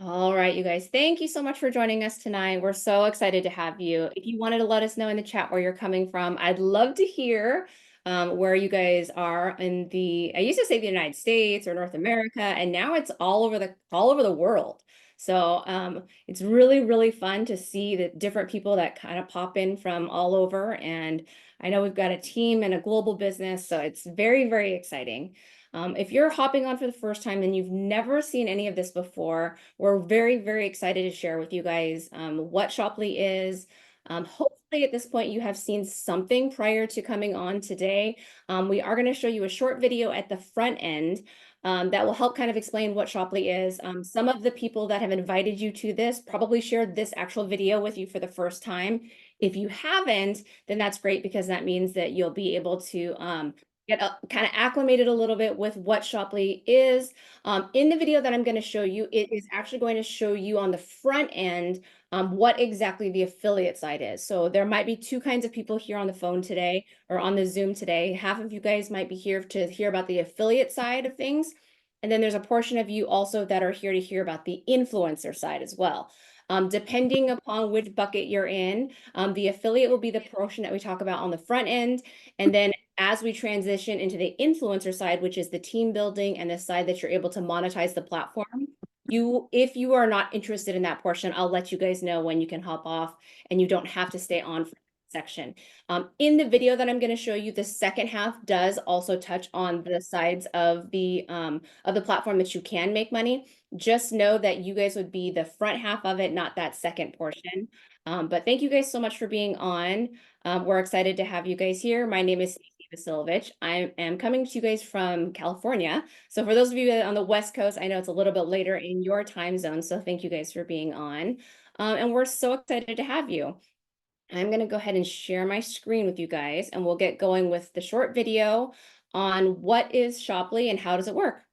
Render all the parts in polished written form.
All right, you guys, thank you so much for joining us tonight. We're so excited to have you. If you wanted to let us know in the chat where you're coming from, I'd love to hear where you guys are in I used to say the United States or North America, and now it's all over the world. So it's really, really fun to see the different people that kind of pop in from all over. And I know we've got a team and a global business, so it's very, very exciting. If you're hopping on for the first time and you've never seen any of this before, we're very, very excited to share with you guys what Shoply is. Hopefully at this point you have seen something prior to coming on today. We are going to show you a short video at the front end that will help kind of explain what Shoply is. Some of the people that have invited you to this probably shared this actual video with you for the first time. If you haven't, then that's great because that means that you'll be able to get kind of acclimated a little bit with what Shoply is. In the video that I'm going to show you, it is actually going to show you on the front end what exactly the affiliate side is. So there might be two kinds of people here on the phone today or on the Zoom today. Half of you guys might be here to hear about the affiliate side of things. And then there's a portion of you also that are here to hear about the influencer side as well. Depending upon which bucket you're in, the affiliate will be the portion that we talk about on the front end. And then as we transition into the influencer side, which is the team building and the side that you're able to monetize the platform, if you are not interested in that portion, I'll let you guys know when you can hop off and you don't have to stay on for that section. In the video that I'm going to show you, the second half does also touch on the sides of the platform that you can make money. Just know that you guys would be the front half of it, not that second portion. But thank you guys so much for being on. We're excited to have you guys here. My name is Vasilovich. I am coming to you guys from California. So for those of you on the West Coast, I know it's a little bit later in your time zone. So thank you guys for being on. And we're so excited to have you. I'm going to go ahead and share my screen with you guys, and we'll get going with the short video on what is Shoply and how does it work.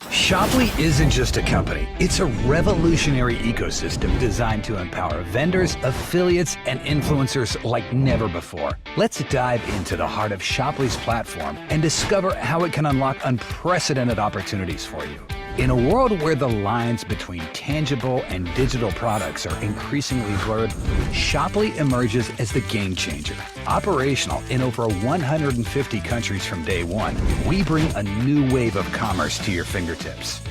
Shoply isn't just a company, it's a revolutionary ecosystem designed to empower vendors, affiliates, and influencers like never before. Let's dive into the heart of Shoply's platform and discover how it can unlock unprecedented opportunities for you. In a world where the lines between tangible and digital products are increasingly blurred, Shoply emerges as the game changer. Operational in over 150 countries from day one, we bring a new wave of commerce to your fingertips.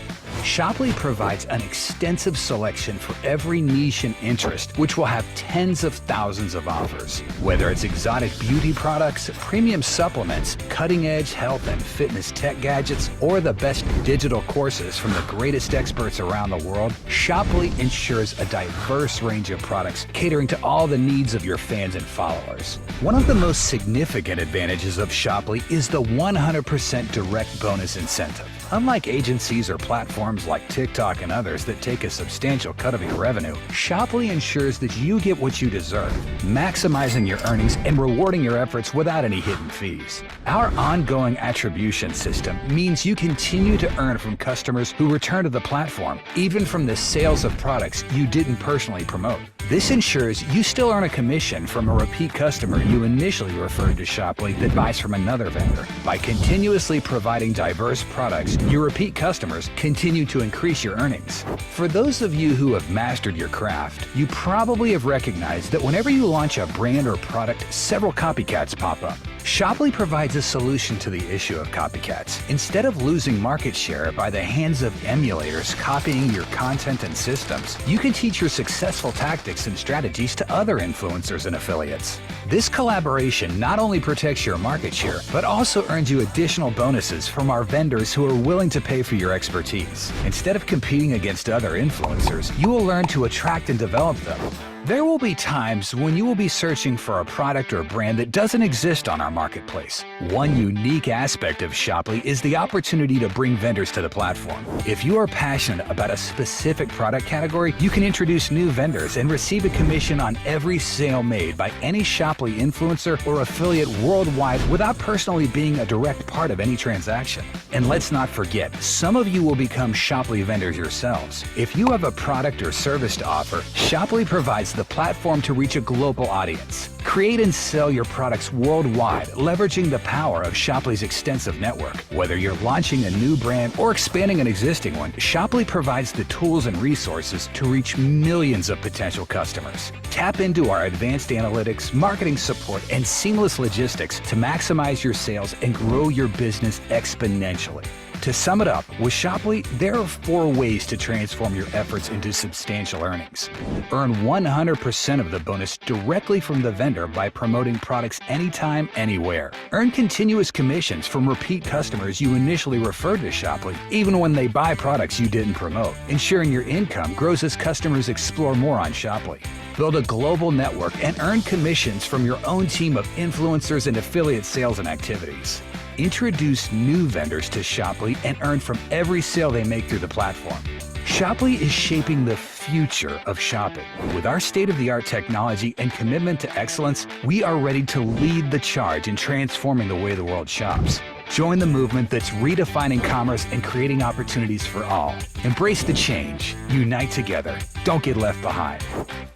Shoply provides an extensive selection for every niche and interest, which will have tens of thousands of offers. Whether it's exotic beauty products, premium supplements, cutting-edge health and fitness tech gadgets, or the best digital courses from the greatest experts around the world, Shoply ensures a diverse range of products catering to all the needs of your fans and followers. One of the most significant advantages of Shoply is the 100% direct bonus incentive. Unlike agencies or platforms like TikTok and others that take a substantial cut of your revenue, Shoply ensures that you get what you deserve, maximizing your earnings and rewarding your efforts without any hidden fees. Our ongoing attribution system means you continue to earn from customers who return to the platform, even from the sales of products you didn't personally promote. This ensures you still earn a commission from a repeat customer you initially referred to Shoply that buys from another vendor. By continuously providing diverse products, your repeat customers continue to increase your earnings. For those of you who have mastered your craft, you probably have recognized that whenever you launch a brand or product, several copycats pop up. Shoply provides a solution to the issue of copycats. Instead of losing market share by the hands of emulators copying your content and systems, you can teach your successful tactics and strategies to other influencers and affiliates. This collaboration not only protects your market share, but also earns you additional bonuses from our vendors who are willing to pay for your expertise. Instead of competing against other influencers, you will learn to attract and develop them. There will be times when you will be searching for a product or brand that doesn't exist on our marketplace. One unique aspect of Shoply is the opportunity to bring vendors to the platform. If you are passionate about a specific product category, you can introduce new vendors and receive a commission on every sale made by any Shoply influencer or affiliate worldwide without personally being a direct part of any transaction. And let's not forget, some of you will become Shoply vendors yourselves. If you have a product or service to offer, Shoply provides is the platform to reach a global audience. Create and sell your products worldwide, leveraging the power of Shoply's extensive network. Whether you're launching a new brand or expanding an existing one, Shoply provides the tools and resources to reach millions of potential customers. Tap into our advanced analytics, marketing support, and seamless logistics to maximize your sales and grow your business exponentially. To sum it up, with Shoply, there are 4 ways to transform your efforts into substantial earnings. Earn 100% of the bonus directly from the vendor by promoting products anytime, anywhere. Earn continuous commissions from repeat customers you initially referred to Shoply, even when they buy products you didn't promote, ensuring your income grows as customers explore more on Shoply. Build a global network and earn commissions from your own team of influencers and affiliate sales and activities. Introduce new vendors to Shoply and earn from every sale they make through the platform. Shoply is shaping the future of shopping. With our state-of-the-art technology and commitment to excellence, we are ready to lead the charge in transforming the way the world shops. Join the movement that's redefining commerce and creating opportunities for all. Embrace the change. Unite together. Don't get left behind.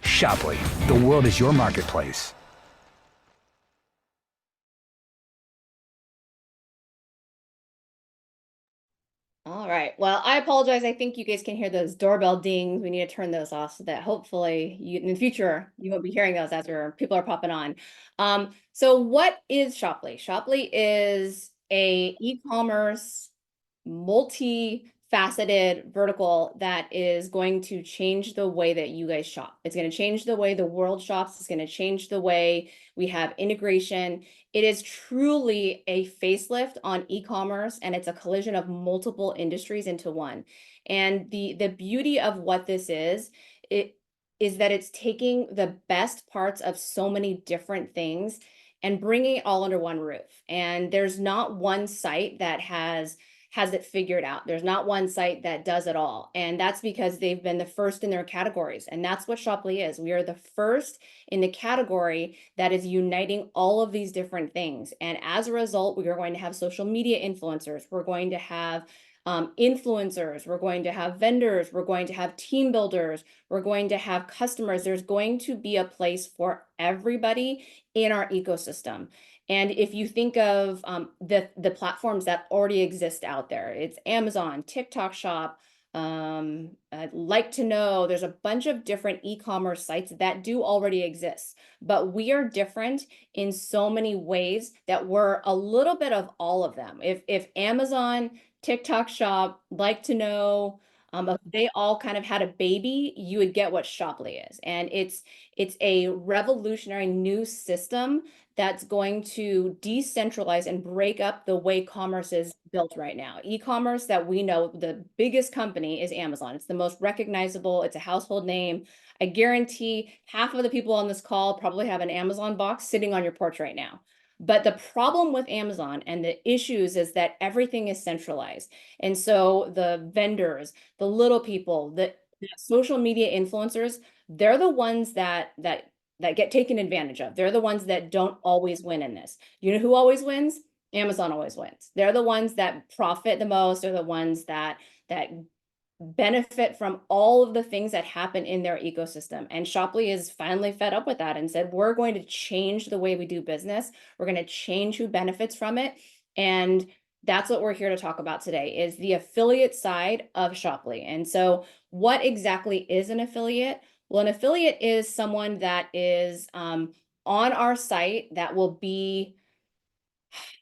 Shoply, the world is your marketplace. All right. Well, I apologize. I think you guys can hear those doorbell dings. We need to turn those off so that hopefully you in the future you won't be hearing those as people are popping on. So what is Shoply? Shoply is a e-commerce multi-faceted vertical that is going to change the way that you guys shop. It's going to change the way the world shops. It's going to change the way we have integration. It is truly a facelift on e-commerce, and it's a collision of multiple industries into one. And the beauty of what this it is that it's taking the best parts of so many different things and bringing it all under one roof. And there's not one site that has it figured out. There's not one site that does it all. And that's because they've been the first in their categories. And that's what Shoply is. We are the first in the category that is uniting all of these different things. And as a result, we are going to have social media influencers. We're going to have influencers. We're going to have vendors. We're going to have team builders. We're going to have customers. There's going to be a place for everybody in our ecosystem. And if you think of the platforms that already exist out there, it's Amazon, TikTok Shop, I'd like to know, there's a bunch of different e-commerce sites that do already exist, but we are different in so many ways that we're a little bit of all of them. If Amazon, TikTok Shop, like to know, if they all kind of had a baby, you would get what Shoply is. And it's a revolutionary new system that's going to decentralize and break up the way commerce is built right now. E-commerce that we know, the biggest company is Amazon. It's the most recognizable. It's a household name. I guarantee half of the people on this call probably have an Amazon box sitting on your porch right now. But the problem with Amazon and the issues is that everything is centralized. And so the vendors, the little people, the social media influencers, they're the ones that get taken advantage of. They're the ones that don't always win in this. You know who always wins? Amazon always wins. They're the ones that profit the most. They're the ones that benefit from all of the things that happen in their ecosystem. And Shoply is finally fed up with that and said, we're going to change the way we do business. We're going to change who benefits from it. And that's what we're here to talk about today, is the affiliate side of Shoply. And so what exactly is an affiliate? Well, an affiliate is someone that is on our site that will be,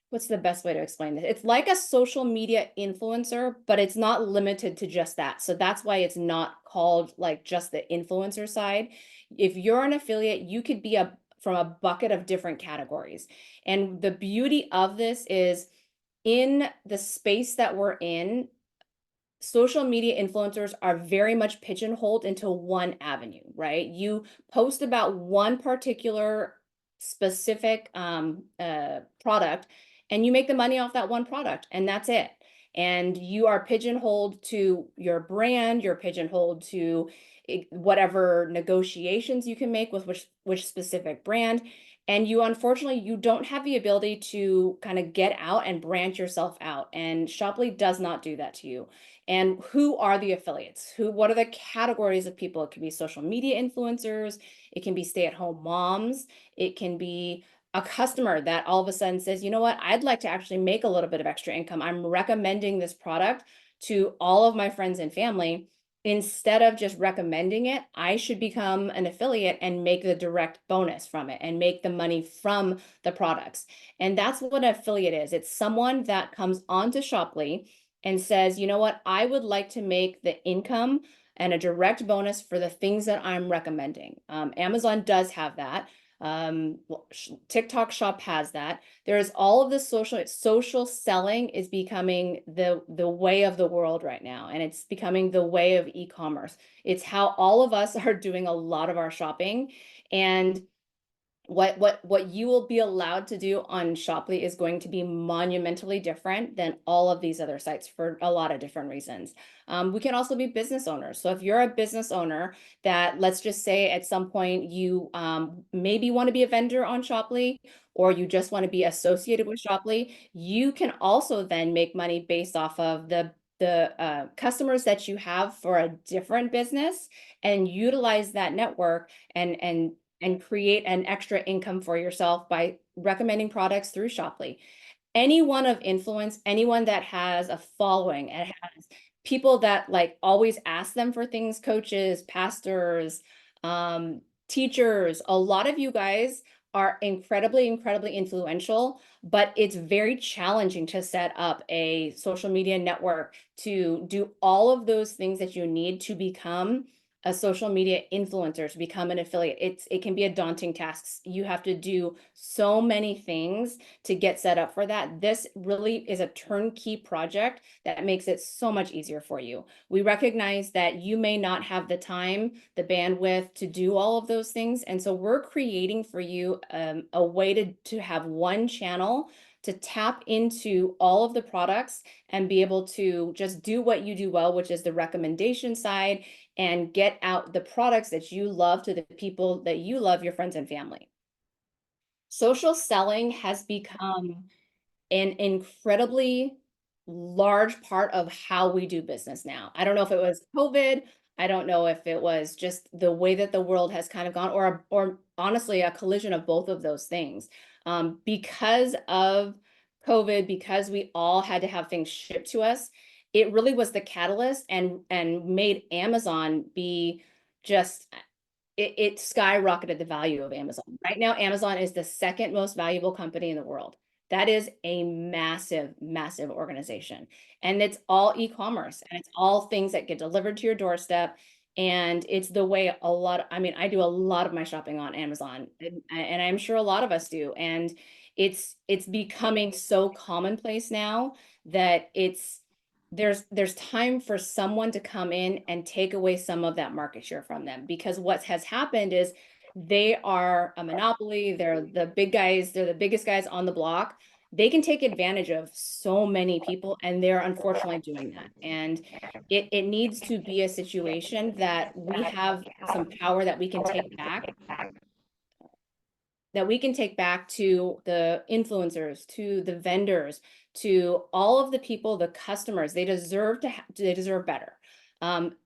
what's the best way to explain this? It's like a social media influencer, but it's not limited to just that. So that's why it's not called like just the influencer side. If you're an affiliate, you could be from a bucket of different categories. And the beauty of this is in the space that we're in, social media influencers are very much pigeonholed into one avenue, right? You post about one particular specific product and you make the money off that one product, and that's it. And you are pigeonholed to your brand, you're pigeonholed to whatever negotiations you can make with which specific brand. And you, unfortunately, you don't have the ability to kind of get out and branch yourself out. And Shoply does not do that to you. And who are the affiliates? What are the categories of people? It can be social media influencers, it can be stay-at-home moms, it can be a customer that all of a sudden says, you know what, I'd like to actually make a little bit of extra income. I'm recommending this product to all of my friends and family. Instead of just recommending it, I should become an affiliate and make the direct bonus from it and make the money from the products. And that's what an affiliate is. It's someone that comes onto Shoply and says, you know what, I would like to make the income and a direct bonus for the things that I'm recommending. Amazon does have that. TikTok Shop has that. There's all of this social selling is becoming the way of the world right now, and it's becoming the way of e-commerce. It's how all of us are doing a lot of our shopping. And what you will be allowed to do on Shoply is going to be monumentally different than all of these other sites for a lot of different reasons. We can also be business owners. So if you're a business owner that, let's just say at some point you maybe want to be a vendor on Shoply, or you just want to be associated with Shoply, you can also then make money based off of the customers that you have for a different business and utilize that network and create an extra income for yourself by recommending products through Shoply. Anyone of influence, anyone that has a following and has people that like always ask them for things, coaches, pastors, teachers, a lot of you guys are incredibly influential, but it's very challenging to set up a social media network to do all of those things that you need to become a social media influencer, to become an affiliate. It can be a daunting task. You have to do so many things to get set up for that. This really is a turnkey project that makes it so much easier for you. We recognize that you may not have the time, the bandwidth to do all of those things. And so we're creating for you a way to have one channel to tap into all of the products and be able to just do what you do well, which is the recommendation side, and get out the products that you love to the people that you love, your friends and family. Social selling has become an incredibly large part of how we do business now. I don't know if it was COVID. I don't know if it was just the way that the world has kind of gone, or honestly, a collision of both of those things. Because of COVID, because we all had to have things shipped to us, it really was the catalyst and made Amazon be just it skyrocketed the value of Amazon. Right now, Amazon is the second most valuable company in the world. That is a massive organization. And it's all e-commerce and it's all things that get delivered to your doorstep. And it's the way I mean, I do a lot of my shopping on Amazon, and I'm sure a lot of us do. And it's becoming so commonplace now that there's time for someone to come in and take away some of that market share from them, because what has happened is they are a monopoly. They're the big guys. They're the biggest guys on the block. They can take advantage of so many people, and they're unfortunately doing that. And it needs to be a situation that we have some power that we can take back to the influencers, to the vendors, to all of the people, the customers. They deserve they deserve better.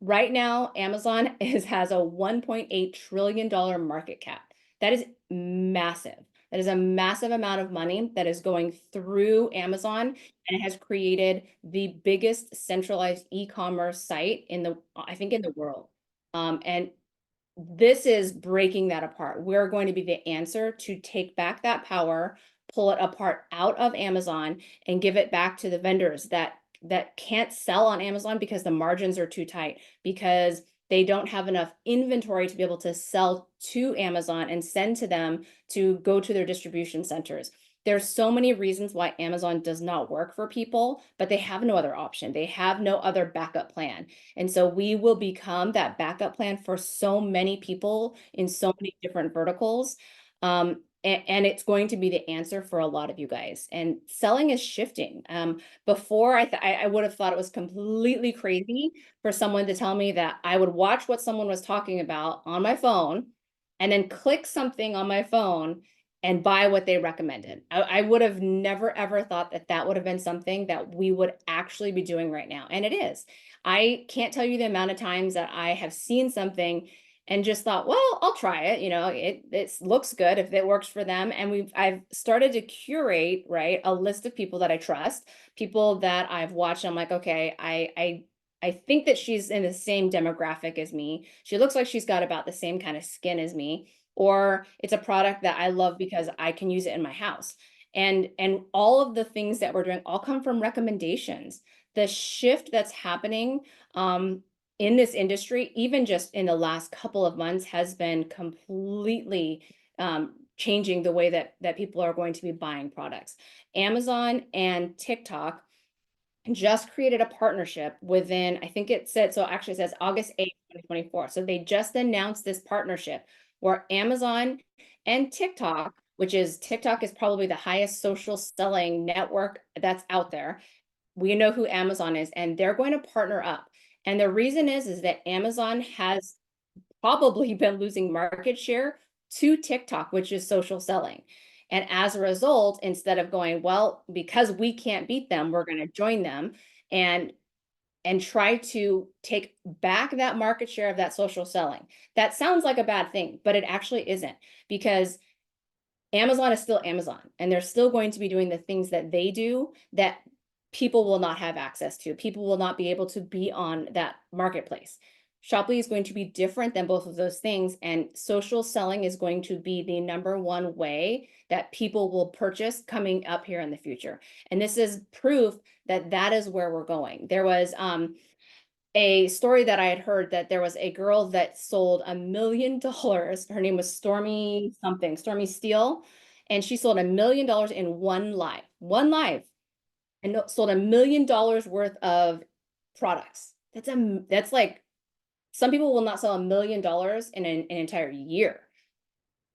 Right now, Amazon has a $1.8 trillion market cap. That is massive. That is a massive amount of money that is going through Amazon, and it has created the biggest centralized e-commerce site I think in the world. And this is breaking that apart. We're going to be the answer to take back that power, pull it apart out of Amazon, and give it back to the vendors that can't sell on Amazon because the margins are too tight, because they don't have enough inventory to be able to sell to Amazon and send to them to go to their distribution centers. There's so many reasons why Amazon does not work for people, but they have no other option. They have no other backup plan. And so we will become that backup plan for so many people in so many different verticals. And it's going to be the answer for a lot of you guys. And selling is shifting. Before, I would have thought it was completely crazy for someone to tell me that I would watch what someone was talking about on my phone and then click something on my phone and buy what they recommended. I would have never ever thought that that would have been something that we would actually be doing right now. And it is. I can't tell you the amount of times that I have seen something and just thought, well, I'll try it. It looks good if it works for them. And I've started to curate, right, a list of people that I trust, people that I've watched. I'm like, okay, I think that she's in the same demographic as me. She looks like she's got about the same kind of skin as me, or it's a product that I love because I can use it in my house. And all of the things that we're doing all come from recommendations. The shift that's happening in this industry, even just in the last couple of months, has been completely changing the way that people are going to be buying products. Amazon and TikTok just created a partnership within, I think it said, so actually it says August 8th, 2024. So they just announced this partnership where Amazon and TikTok, which is TikTok is probably the highest social selling network that's out there. We know who Amazon is, and they're going to partner up. And the reason is that Amazon has probably been losing market share to TikTok, which is social selling. And as a result, instead of going, well, because we can't beat them, we're going to join them and try to take back that market share of that social selling. That sounds like a bad thing, but it actually isn't, because Amazon is still Amazon, and they're still going to be doing the things that they do that people will not have access to. People will not be able to be on that marketplace. Shoply is going to be different than both of those things, and social selling is going to be the #1 way that people will purchase coming up here in the future. And this is proof that that is where we're going. There was a story that I had heard that there was a girl that sold $1 million. Her name was Stormy something, Stormy Steele, and she sold $1 million in one live, and sold $1 million worth of products. That's like, some people will not sell $1 million in an entire year.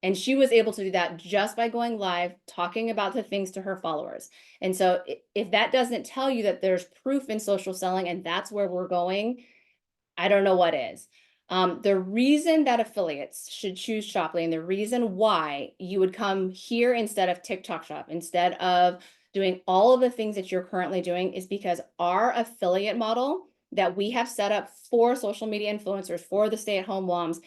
And she was able to do that just by going live, talking about the things to her followers. And so if that doesn't tell you that there's proof in social selling and that's where we're going, I don't know what is. The reason that affiliates should choose Shoply, and the reason why you would come here instead of TikTok Shop, instead of doing all of the things that you're currently doing, is because our affiliate model that we have set up for social media influencers, for the stay-at-home moms,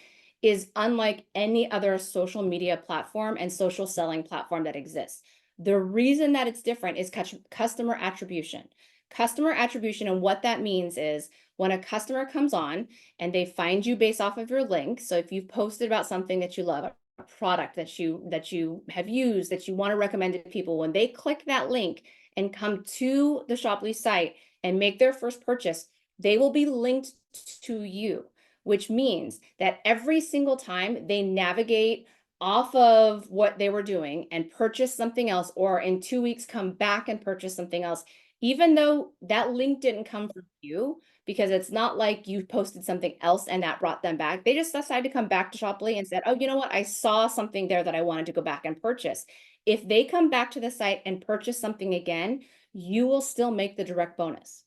is unlike any other social media platform and social selling platform that exists. The reason that it's different is customer attribution. Customer attribution, and what that means is when a customer comes on and they find you based off of your link. So if you've posted about something that you love, a product that you have used, that you want to recommend to people, when they click that link and come to the Shoply site and make their first purchase, they will be linked to you, which means that every single time they navigate off of what they were doing and purchase something else, or in 2 weeks come back and purchase something else, even though that link didn't come from you, because it's not like you posted something else and that brought them back. They just decided to come back to Shoply and said, oh, you know what? I saw something there that I wanted to go back and purchase. If they come back to the site and purchase something again, you will still make the direct bonus,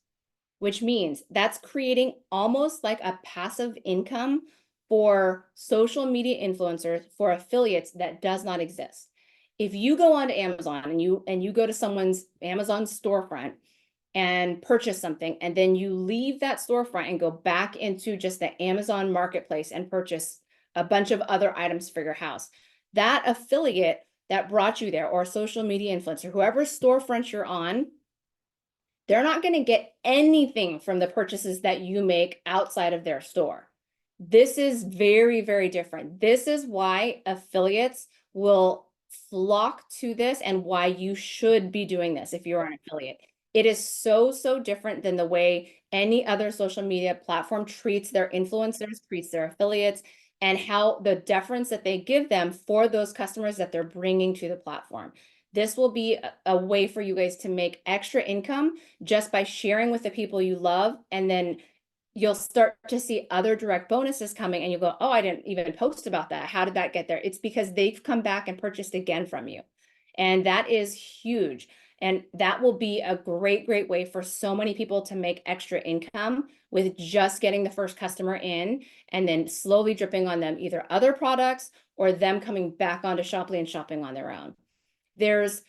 which means that's creating almost like a passive income for social media influencers, for affiliates, that does not exist. If you go onto Amazon and you go to someone's Amazon storefront and purchase something, and then you leave that storefront and go back into just the Amazon marketplace and purchase a bunch of other items for your house, that affiliate that brought you there, or social media influencer, whoever storefront you're on, they're not going to get anything from the purchases that you make outside of their store. This is very, very different. This is why affiliates will flock to this, and why you should be doing this if you're an affiliate. It is so, so different than the way any other social media platform treats their influencers, treats their affiliates, and how the deference that they give them for those customers that they're bringing to the platform. This will be a way for you guys to make extra income just by sharing with the people you love, and then you'll start to see other direct bonuses coming, and you go, oh, I didn't even post about that. How did that get there? It's because they've come back and purchased again from you. And that is huge. And that will be a great, great way for so many people to make extra income with just getting the first customer in, and then slowly dripping on them either other products or them coming back onto Shoply and shopping on their own. There's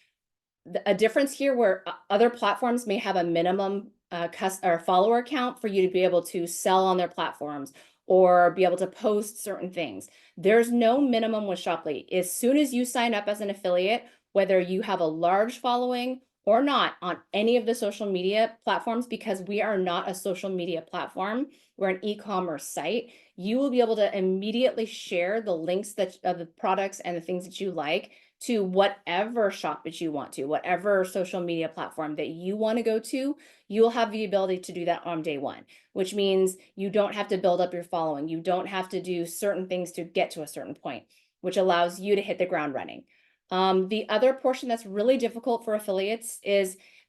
a difference here where other platforms may have a minimum or follower count for you to be able to sell on their platforms or be able to post certain things. There's no minimum with Shoply. As soon as you sign up as an affiliate, whether you have a large following or not on any of the social media platforms, because we are not a social media platform, we're an e-commerce site, you will be able to immediately share the links of the products and the things that you like to whatever shop that you want to, whatever social media platform that you want to go to, you'll have the ability to do that on day one, which means you don't have to build up your following. You don't have to do certain things to get to a certain point, which allows you to hit the ground running. The other portion that's really difficult for affiliates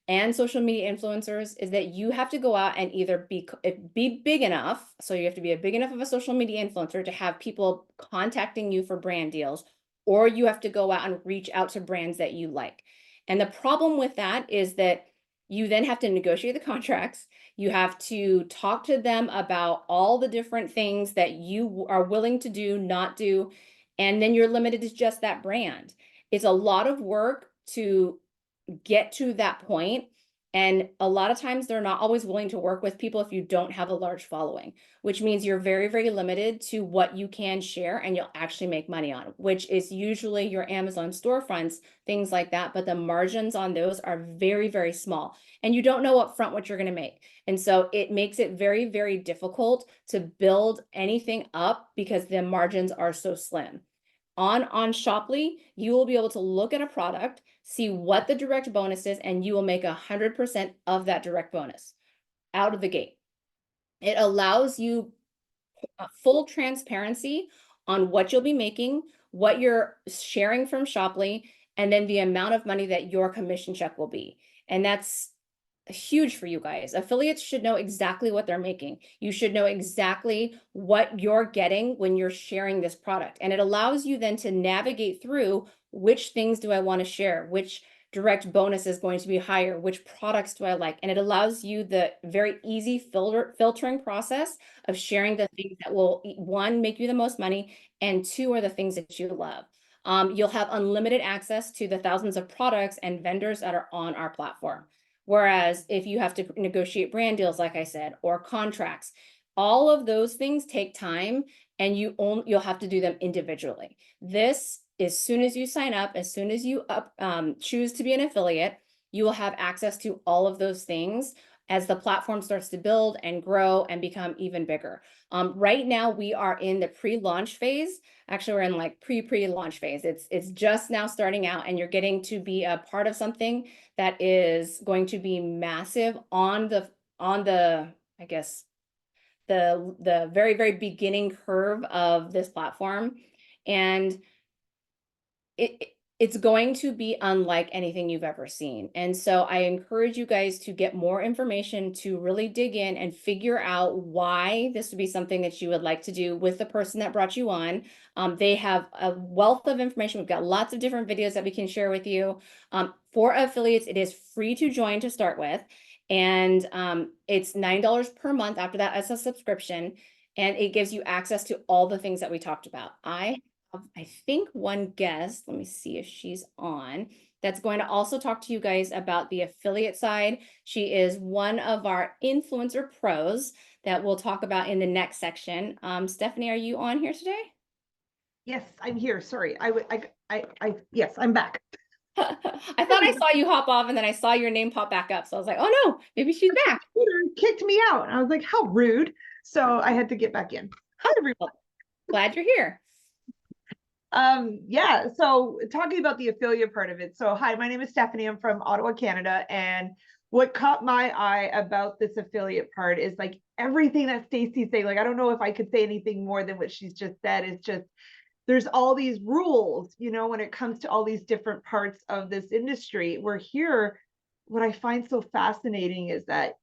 and social media influencers is that you have to go out and either be big enough. So you have to be a big enough of a social media influencer to have people contacting you for brand deals, or you have to go out and reach out to brands that you like. And the problem with that is that you then have to negotiate the contracts. You have to talk to them about all the different things that you are willing to do, not do, and then you're limited to just that brand. It's a lot of work to get to that point. And a lot of times they're not always willing to work with people if you don't have a large following, which means you're very, very limited to what you can share and you'll actually make money on, which is usually your Amazon storefronts, things like that. But the margins on those are very, very small. And you don't know up front what you're going to make. And so it makes it very, very difficult to build anything up because the margins are so slim. On Shoply, you will be able to look at a product, see what the direct bonus is, and you will make 100% of that direct bonus out of the gate. It allows you full transparency on what you'll be making, what you're sharing from Shoply, and then the amount of money that your commission check will be. And that's huge for you guys. Affiliates should know exactly what they're making. You should know exactly what you're getting when you're sharing this product. And it allows you then to navigate through which things do I want to share, which direct bonus is going to be higher, which products do I like. And it allows you the very easy filtering process of sharing the things that will, one, make you the most money, and two, are the things that you love. You'll have unlimited access to the thousands of products and vendors that are on our platform. Whereas if you have to negotiate brand deals, like I said, or contracts, all of those things take time and you'll have to do them individually. This, as soon as you sign up, as soon as you choose to be an affiliate, you will have access to all of those things as the platform starts to build and grow and become even bigger. Right now, we are in the pre-launch phase. Actually, we're in like pre-launch phase. It's just now starting out, and you're getting to be a part of something that is going to be massive on the I guess the very, very beginning curve of this platform. And it's going to be unlike anything you've ever seen. And so I encourage you guys to get more information, to really dig in and figure out why this would be something that you would like to do with the person that brought you on. They have a wealth of information. We've got lots of different videos that we can share with you. For affiliates, it is free to join to start with. And it's $9 per month after that as a subscription. And it gives you access to all the things that we talked about. I think one guest, let me see if she's on, that's going to also talk to you guys about the affiliate side. She is one of our influencer pros that we'll talk about in the next section. Stephanie, are you on here today? Yes, I'm here. Sorry. Yes, I'm back. I thought I saw you hop off and then I saw your name pop back up. So I was like, oh no, maybe she's back. Kicked me out. I was like, how rude. So I had to get back in. Hi, everyone. Glad you're here. Yeah, so talking about the affiliate part of it. So hi, my name is Stephanie. I'm from Ottawa, Canada. And what caught my eye about this affiliate part is like everything that Stacey's saying. Like, I don't know if I could say anything more than what she's just said. It's just, there's all these rules, you know, when it comes to all these different parts of this industry. We're here. What I find so fascinating is that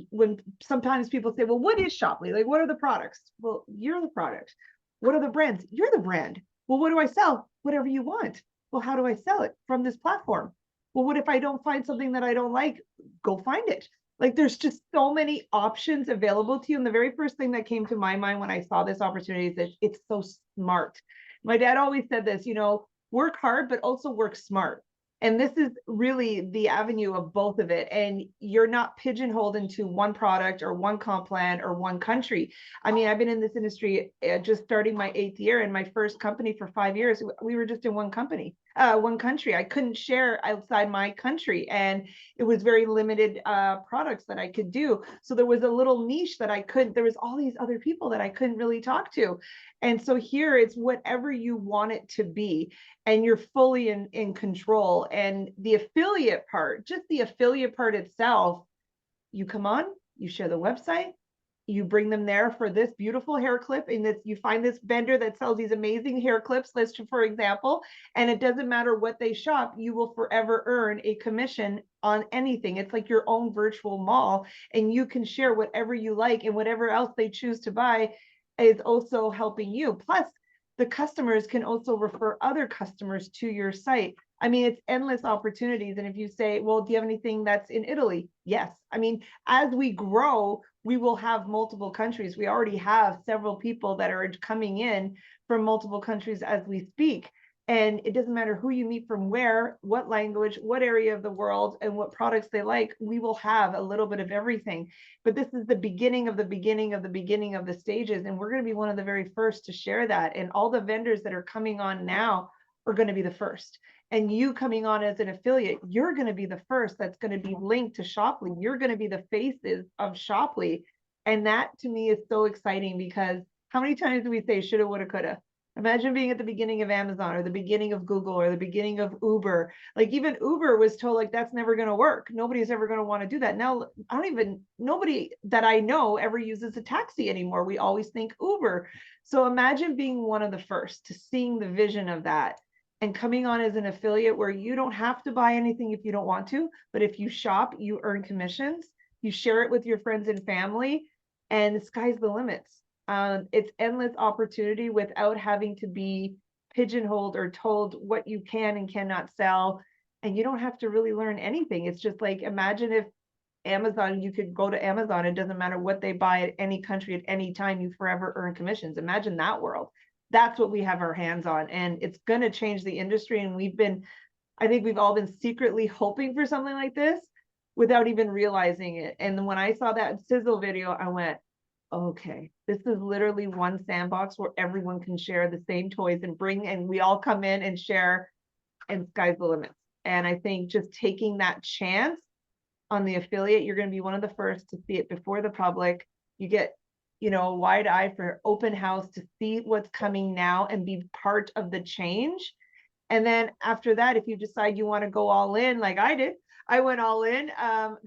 when sometimes people say, well, what is Shoply? Like, what are the products? Well, you're the product. What are the brands? You're the brand. Well, what do I sell? Whatever you want. Well, how do I sell it? From this platform. Well, what if I don't find something that I don't like? Go find it. Like, there's just so many options available to you. And the very first thing that came to my mind when I saw this opportunity is that it's so smart. My dad always said this, you know, work hard, but also work smart. And this is really the avenue of both of it. And you're not pigeonholed into one product or one comp plan or one country. I mean, I've been in this industry just starting my 8th year, and my first company for 5 years, we were just in one country. I couldn't share outside my country, and it was very limited products that I could do. So there was a little niche that there was all these other people that I couldn't really talk to. And so here it's whatever you want it to be, and you're fully in control. And the affiliate part, just the affiliate part itself, you come on, you share the website, you bring them there for this beautiful hair clip, and this, you find this vendor that sells these amazing hair clips, let's for example, and it doesn't matter what they shop, you will forever earn a commission on anything. It's like your own virtual mall, and you can share whatever you like, and whatever else they choose to buy is also helping you. Plus, the customers can also refer other customers to your site. I mean, it's endless opportunities. And if you say, well, do you have anything that's in Italy? Yes. I mean, as we grow, we will have multiple countries. We already have several people that are coming in from multiple countries as we speak. And it doesn't matter who you meet from where, what language, what area of the world, and what products they like, we will have a little bit of everything. But this is the beginning of the beginning of the beginning of the stages. And we're going to be one of the very first to share that. And all the vendors that are coming on now are going to be the first. And you coming on as an affiliate, you're going to be the first that's going to be linked to Shoply. You're going to be the faces of Shoply. And that to me is so exciting, because how many times do we say shoulda, woulda, coulda? Imagine being at the beginning of Amazon or the beginning of Google or the beginning of Uber. Like, even Uber was told, like, that's never going to work. Nobody's ever going to want to do that. Now, nobody that I know ever uses a taxi anymore. We always think Uber. So imagine being one of the first to seeing the vision of that and coming on as an affiliate, where you don't have to buy anything if you don't want to, but if you shop, you earn commissions, you share it with your friends and family, and the sky's the limits. It's endless opportunity without having to be pigeonholed or told what you can and cannot sell. And you don't have to really learn anything. It's just like, imagine if Amazon, you could go to Amazon, it doesn't matter what they buy at any country at any time, you forever earn commissions. Imagine that world. That's what we have our hands on, and it's going to change the industry. And I think we've all been secretly hoping for something like this without even realizing it. And when I saw that sizzle video, I went, okay, this is literally one sandbox where everyone can share the same toys and we all come in and share, and sky's the limit. And I think just taking that chance on the affiliate, you're going to be one of the first to see it before the public. You get, wide eye for open house to see what's coming now and be part of the change. And then after that, if you decide you want to go all in, like I did, I went all in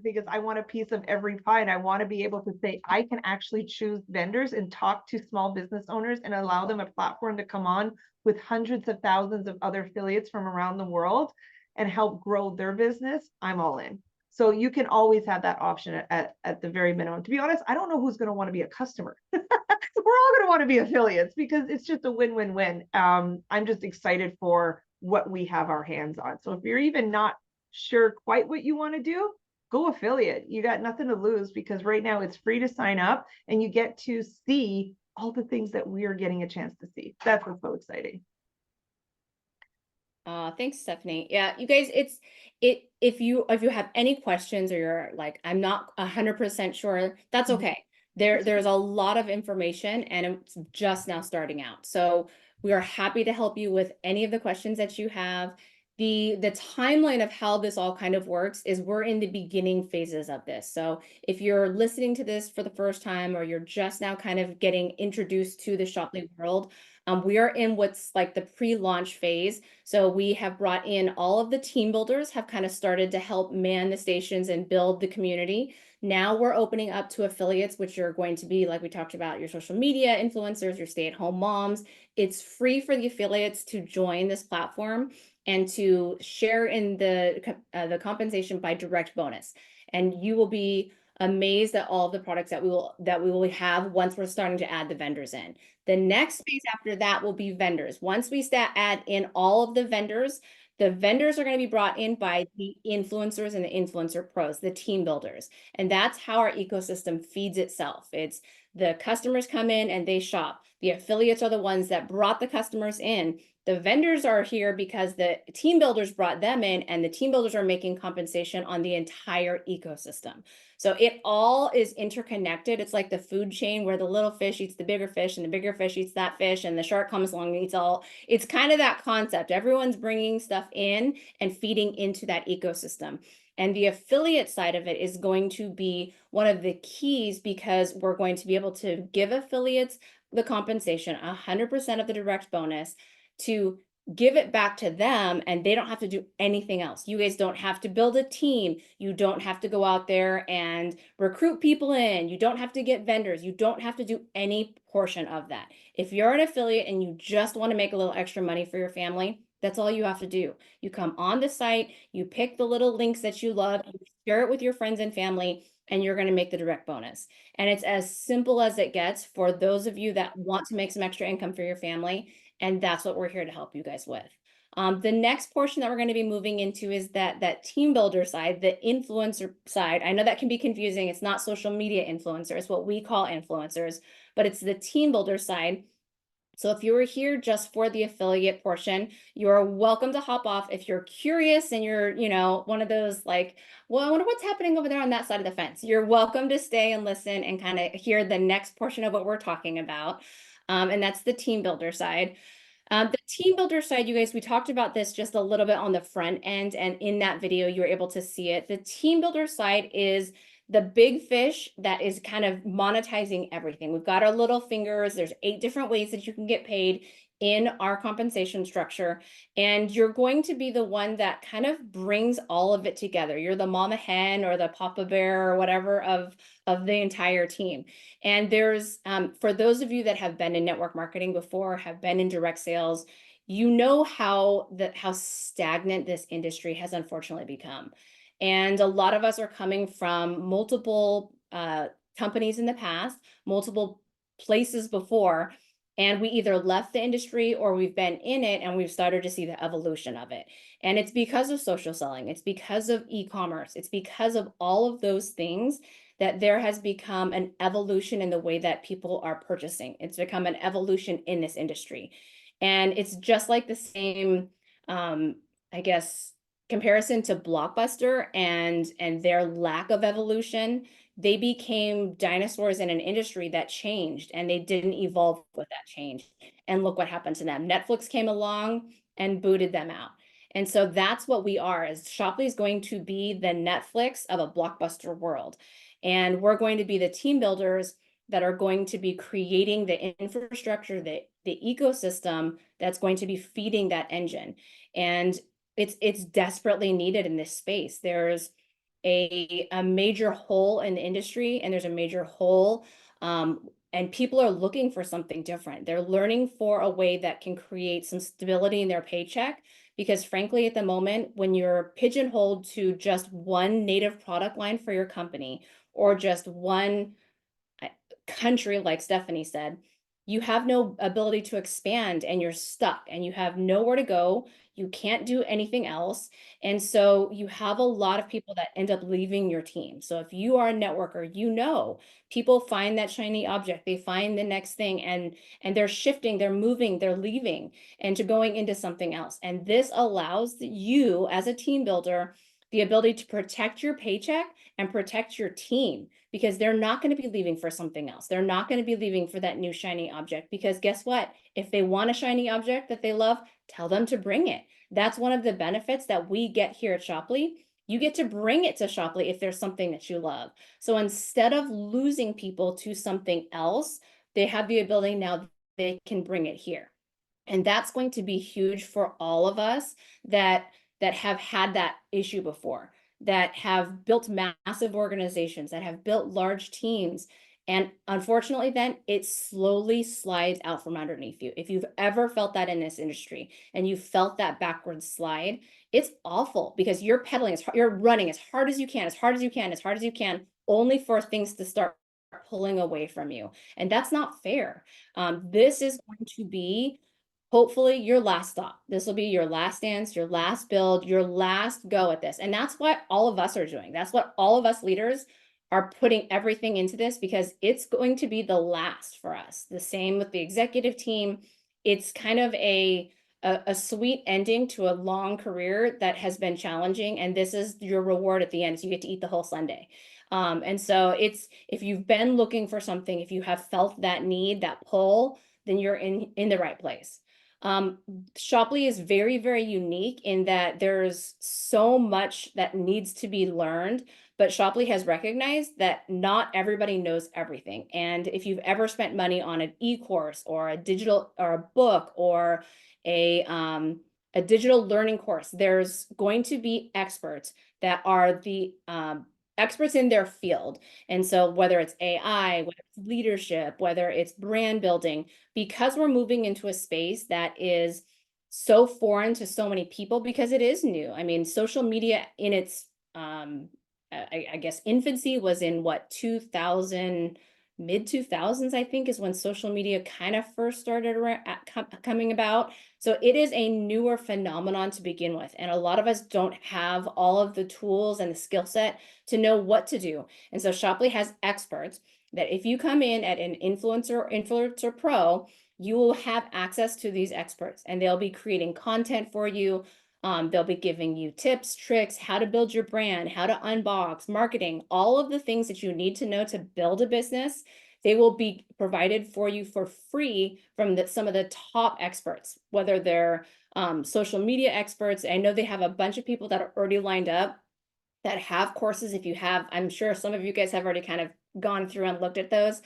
because I want a piece of every pie, and I want to be able to say I can actually choose vendors and talk to small business owners and allow them a platform to come on with hundreds of thousands of other affiliates from around the world and help grow their business. I'm all in. So you can always have that option at the very minimum. To be honest, I don't know who's going to want to be a customer. We're all going to want to be affiliates because it's just a win-win-win. I'm just excited for what we have our hands on. So if you're even not sure quite what you want to do, go affiliate. You got nothing to lose, because right now it's free to sign up and you get to see all the things that we are getting a chance to see. That's what's so exciting. Thanks, Stephanie. Yeah, you guys, if you have any questions, or you're like, I'm not 100% sure, that's okay. There's a lot of information, and it's just now starting out. So we are happy to help you with any of the questions that you have. The timeline of how this all kind of works is we're in the beginning phases of this. So if you're listening to this for the first time, or you're just now kind of getting introduced to the Shoply world, we are in what's like the pre-launch phase. So we have brought in all of the team builders, have kind of started to help man the stations and build the community. Now we're opening up to affiliates, which are going to be, like we talked about, your social media influencers, your stay-at-home moms. It's free for the affiliates to join this platform and to share in the compensation by direct bonus. And you will be amazed at all of the products that we will have once we're starting to add the vendors in. The next phase after that will be vendors. Once we add in all of the vendors, The vendors are going to be brought in by the influencers and the influencer pros, the team builders. And that's how our ecosystem feeds itself. It's the customers come in and they shop. The affiliates are the ones that brought the customers in. The vendors are here because the team builders brought them in, and the team builders are making compensation on the entire ecosystem. So it all is interconnected. It's like the food chain where the little fish eats the bigger fish, and the bigger fish eats that fish, and the shark comes along and eats all. It's kind of that concept. Everyone's bringing stuff in and feeding into that ecosystem. And the affiliate side of it is going to be one of the keys, because we're going to be able to give affiliates the compensation, 100% of the direct bonus, to give it back to them, and they don't have to do anything else. You guys don't have to build a team. You don't have to go out there and recruit people in. You don't have to get vendors. You don't have to do any portion of that. If you're an affiliate and you just want to make a little extra money for your family, that's all you have to do. You come on the site, you pick the little links that you love, you share it with your friends and family, and you're going to make the direct bonus. And it's as simple as it gets for those of you that want to make some extra income for your family. And that's what we're here to help you guys with. The next portion that we're going to be moving into is that team builder side, the influencer side. I know that can be confusing. It's not social media influencers, it's what we call influencers, but it's the team builder side. So if you were here just for the affiliate portion, you're welcome to hop off. If you're curious and you're, one of those like, well, I wonder what's happening over there on that side of the fence, you're welcome to stay and listen and kind of hear the next portion of what we're talking about. And that's the team builder side. The team builder side, you guys, we talked about this just a little bit on the front end, and in that video, you were able to see it. The team builder side is the big fish that is kind of monetizing everything. We've got our little fingers. There's 8 different ways that you can get paid in our compensation structure, and you're going to be the one that kind of brings all of it together. You're the mama hen or the papa bear or whatever of the entire team. And there's, for those of you that have been in network marketing before, have been in direct sales, you know how stagnant this industry has unfortunately become. And a lot of us are coming from multiple companies in the past, multiple places before, and we either left the industry or we've been in it and we've started to see the evolution of it. And it's because of social selling. It's because of e-commerce. It's because of all of those things that there has become an evolution in the way that people are purchasing. It's become an evolution in this industry. And it's just like the same, I guess, comparison to Blockbuster and their lack of evolution. They became dinosaurs in an industry that changed, and they didn't evolve with that change. And look what happened to them. Netflix came along and booted them out. And so that's what we are, is Shoply is going to be the Netflix of a Blockbuster world. And we're going to be the team builders that are going to be creating the infrastructure, the ecosystem that's going to be feeding that engine. And it's desperately needed in this space. There's a major hole in the industry, and there's a major hole, and people are looking for something different. They're learning for a way that can create some stability in their paycheck, because frankly, at the moment, when you're pigeonholed to just one native product line for your company, or just one country, like Stephanie said, you have no ability to expand, and you're stuck, and you have nowhere to go. You can't do anything else. And so you have a lot of people that end up leaving your team. So if you are a networker, people find that shiny object, they find the next thing, and they're shifting, they're moving, they're leaving, and to going into something else. And this allows you as a team builder the ability to protect your paycheck and protect your team, because they're not going to be leaving for something else. They're not going to be leaving for that new shiny object, because guess what? If they want a shiny object that they love, tell them to bring it. That's one of the benefits that we get here at Shoply. You get to bring it to Shoply if there's something that you love. So instead of losing people to something else, they have the ability now, they can bring it here. And that's going to be huge for all of us that have had that issue before, that have built massive organizations, that have built large teams. And unfortunately, then it slowly slides out from underneath you. If you've ever felt that in this industry and you felt that backward slide, it's awful, because you're pedaling, you're running as hard as you can, as hard as you can, as hard as you can, only for things to start pulling away from you. And that's not fair. This is going to be hopefully your last stop. This will be your last dance, your last build, your last go at this. And that's what all of us are doing. That's what all of us leaders are putting everything into this, because it's going to be the last for us. The same with the executive team. It's kind of a sweet ending to a long career that has been challenging. And this is your reward at the end, is you get to eat the whole Sunday. And so if you've been looking for something, if you have felt that need, that pull, then you're in the right place. Shoply is very, very unique in that there's so much that needs to be learned, but Shoply has recognized that not everybody knows everything. And if you've ever spent money on an e-course or a digital or a book or a digital learning course, there's going to be experts that are the experts in their field. And so whether it's AI, whether it's leadership, whether it's brand building, because we're moving into a space that is so foreign to so many people, because it is new. I mean, social media in its, I guess, infancy was in what, 2000, mid 2000s, I think, is when social media kind of first started coming about. So it is a newer phenomenon to begin with. And a lot of us don't have all of the tools and the skill set to know what to do. And so Shoply has experts that if you come in at an influencer pro, you will have access to these experts, and they'll be creating content for you. They'll be giving you tips, tricks, how to build your brand, how to unbox, marketing, all of the things that you need to know to build a business. They will be provided for you for free from some of the top experts, whether they're social media experts. I know they have a bunch of people that are already lined up that have courses. If you have, I'm sure some of you guys have already kind of gone through and looked at those.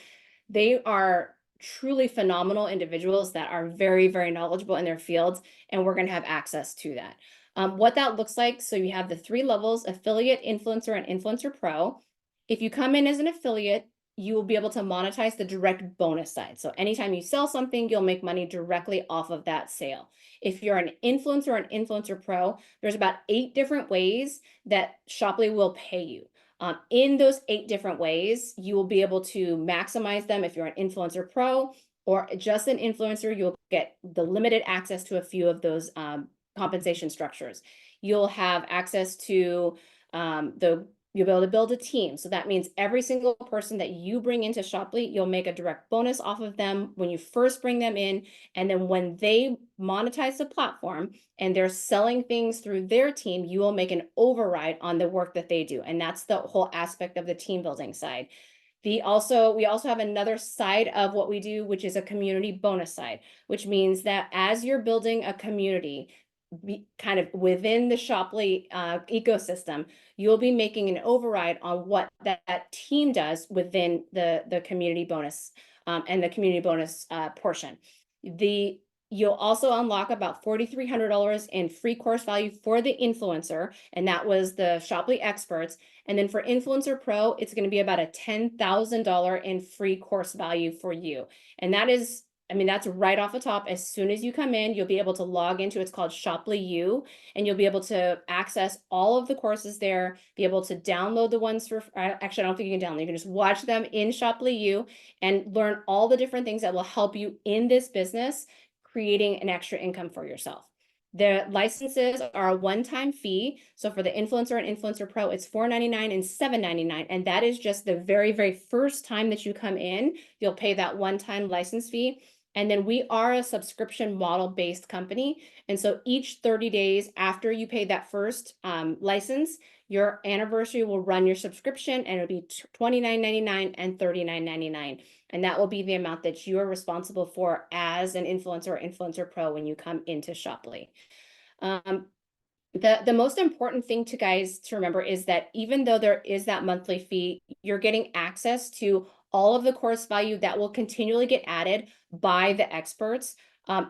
They are truly phenomenal individuals that are very, very knowledgeable in their fields, and we're going to have access to that. What that looks like, so you have the 3 levels: affiliate, influencer, and influencer pro. If you come in as an affiliate, you will be able to monetize the direct bonus side. So anytime you sell something, you'll make money directly off of that sale. If you're an influencer or an influencer pro, there's about 8 different ways that Shoply will pay you. In those 8 different ways, you will be able to maximize them. If you're an influencer pro or just an influencer, you'll get the limited access to a few of those compensation structures. You'll have access to you'll be able to build a team. So that means every single person that you bring into Shoply, you'll make a direct bonus off of them when you first bring them in. And then when they monetize the platform and they're selling things through their team, you will make an override on the work that they do. And that's the whole aspect of the team building side. We also have another side of what we do, which is a community bonus side, which means that as you're building a community, kind of within the Shoply ecosystem, you'll be making an override on what that team does within the community bonus and the community bonus portion. You'll also unlock about $4,300 in free course value for the influencer, and that was the Shoply experts. And then for Influencer Pro, it's going to be about a $10,000 in free course value for you. And that is, I mean, that's right off the top. As soon as you come in, you'll be able to log into, it's called Shoply U, and you'll be able to access all of the courses there, be able to download the ones for, actually, I don't think you can download, you can just watch them in Shoply U and learn all the different things that will help you in this business, creating an extra income for yourself. The licenses are a one-time fee. So for the influencer and influencer pro, it's $4.99 and $7.99. And that is just the very, very first time that you come in, you'll pay that one-time license fee. And then we are a subscription model based company. And so each 30 days after you pay that first license, your anniversary will run your subscription, and it'll be $29.99 and $39.99. And that will be the amount that you are responsible for as an influencer or influencer pro when you come into Shoply. The most important thing to remember is that even though there is that monthly fee, you're getting access to all of the course value that will continually get added by the experts.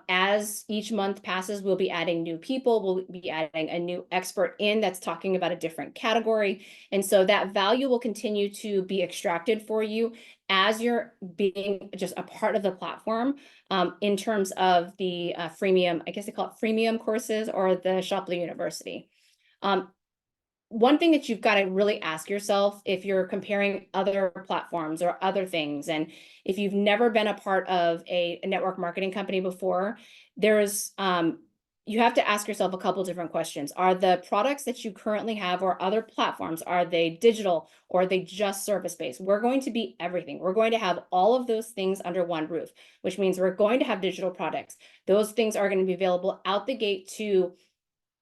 As each month passes, we'll be adding new people, we'll be adding a new expert in that's talking about a different category. And so that value will continue to be extracted for you as you're being just a part of the platform, in terms of the freemium, I guess they call it freemium courses, or the Shoply University. one thing that you've got to really ask yourself if you're comparing other platforms or other things, and if you've never been a part of a network marketing company before, there's you have to ask yourself a couple different questions. Are the products that you currently have or other platforms, are they digital or are they just service-based? We're going to be everything. We're going to have all of those things under one roof, which means we're going to have digital products. Those things are going to be available out the gate to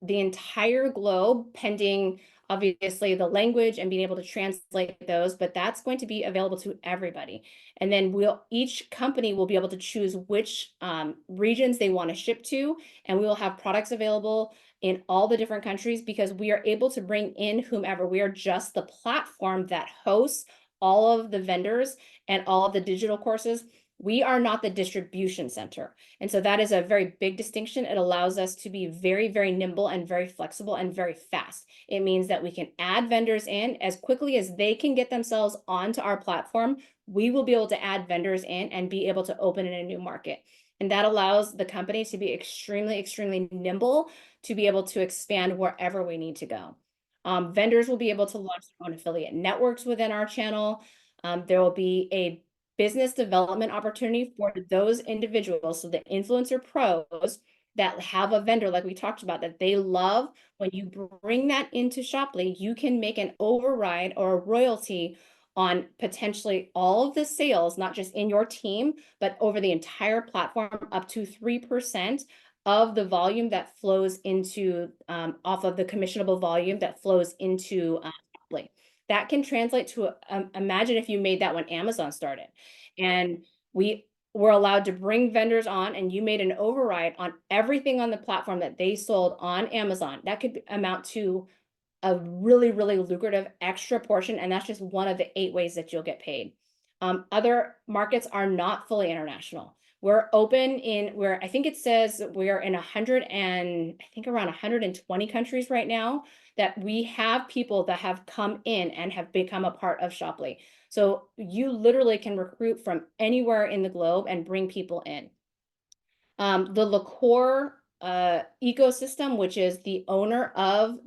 the entire globe, pending obviously the language and being able to translate those, but that's going to be available to everybody. And then each company will be able to choose which regions they want to ship to, and we will have products available in all the different countries because we are able to bring in whomever. We are just the platform that hosts all of the vendors and all of the digital courses. We are not the distribution center. And so that is a very big distinction. It allows us to be very, very nimble and very flexible and very fast. It means that we can add vendors in as quickly as they can get themselves onto our platform. We will be able to add vendors in and be able to open in a new market. And that allows the company to be extremely, extremely nimble to be able to expand wherever we need to go. Vendors will be able to launch their own affiliate networks within our channel. There will be a business development opportunity for those individuals. So the influencer pros that have a vendor, like we talked about, that they love, when you bring that into Shoply, you can make an override or a royalty on potentially all of the sales, not just in your team, but over the entire platform, up to 3% of the volume that flows into, off of the commissionable volume that flows into Shoply. That can translate to, imagine if you made that when Amazon started and we were allowed to bring vendors on and you made an override on everything on the platform that they sold on Amazon. That could amount to a really, really lucrative extra portion. And that's just one of the 8 ways that you'll get paid. Other markets are not fully international. We're open where I think it says we're in 100 and I think around 120 countries right now, that we have people that have come in and have become a part of Shoply. So you literally can recruit from anywhere in the globe and bring people in. The liqueur ecosystem, which is the owner of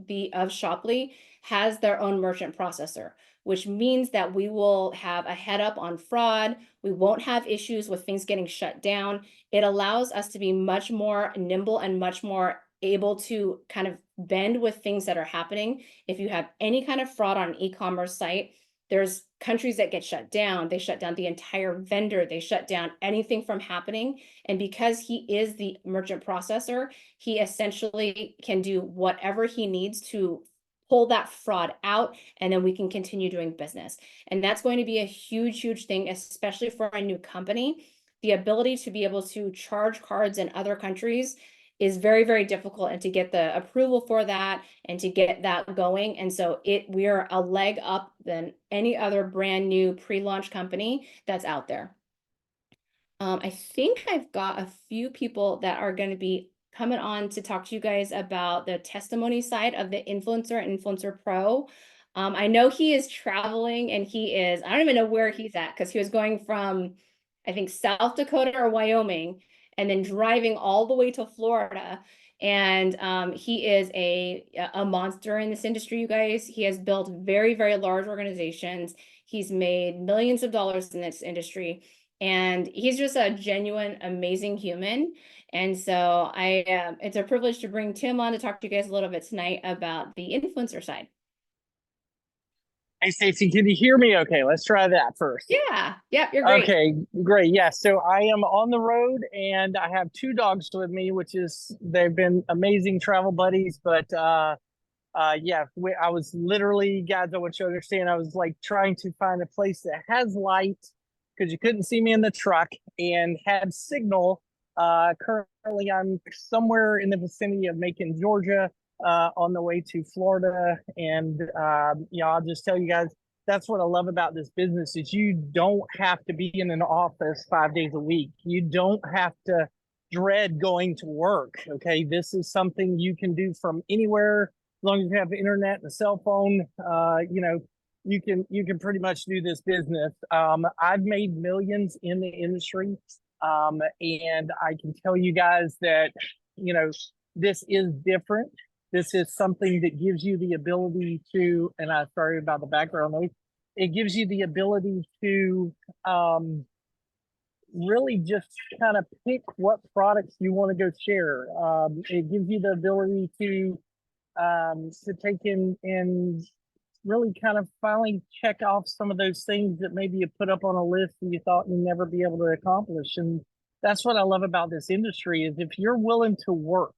Shoply, has their own merchant processor, which means that we will have a head up on fraud. We won't have issues with things getting shut down. It allows us to be much more nimble and much more able to kind of bend with things that are happening. If you have any kind of fraud on an e-commerce site, there's countries that get shut down. They shut down the entire vendor. They shut down anything from happening. And because he is the merchant processor, he essentially can do whatever he needs to pull that fraud out, and then we can continue doing business. And that's going to be a huge, huge thing, especially for a new company. The ability to be able to charge cards in other countries is very, very difficult, and to get the approval for that and to get that going. And so we're a leg up than any other brand new pre-launch company that's out there. I think I've got a few people that are going to be coming on to talk to you guys about the testimony side of the influencer pro. I know he is traveling, and I don't even know where he's at, because he was going from, I think, South Dakota or Wyoming, and then driving all the way to Florida. And he is a monster in this industry, you guys. He has built very, very large organizations. He's made millions of dollars in this industry, and he's just a genuine, amazing human. And so it's a privilege to bring Tim on to talk to you guys a little bit tonight about the influencer side. Hey, Stacey, can you hear me okay? Let's try that first. Yeah, yep, you're great. Okay, great. Yeah, so I am on the road and I have 2 dogs with me, they've been amazing travel buddies. But yeah, I was literally, guys, I want you to understand, I was like trying to find a place that has light because you couldn't see me in the truck and had signal. Currently, I'm somewhere in the vicinity of Macon, Georgia, on the way to Florida. And I'll just tell you guys, that's what I love about this business, is you don't have to be in an office 5 days a week. You don't have to dread going to work. Okay, this is something you can do from anywhere, as long as you have internet and a cell phone. You can pretty much do this business. I've made millions in the industry, and I can tell you guys that this is different. This is something that gives you the ability to, and I'm sorry about the background noise, it gives you the ability to really just kind of pick what products you want to go share. It gives you the ability to take in and really kind of finally check off some of those things that maybe you put up on a list that you thought you'd never be able to accomplish. And that's what I love about this industry is if you're willing to work,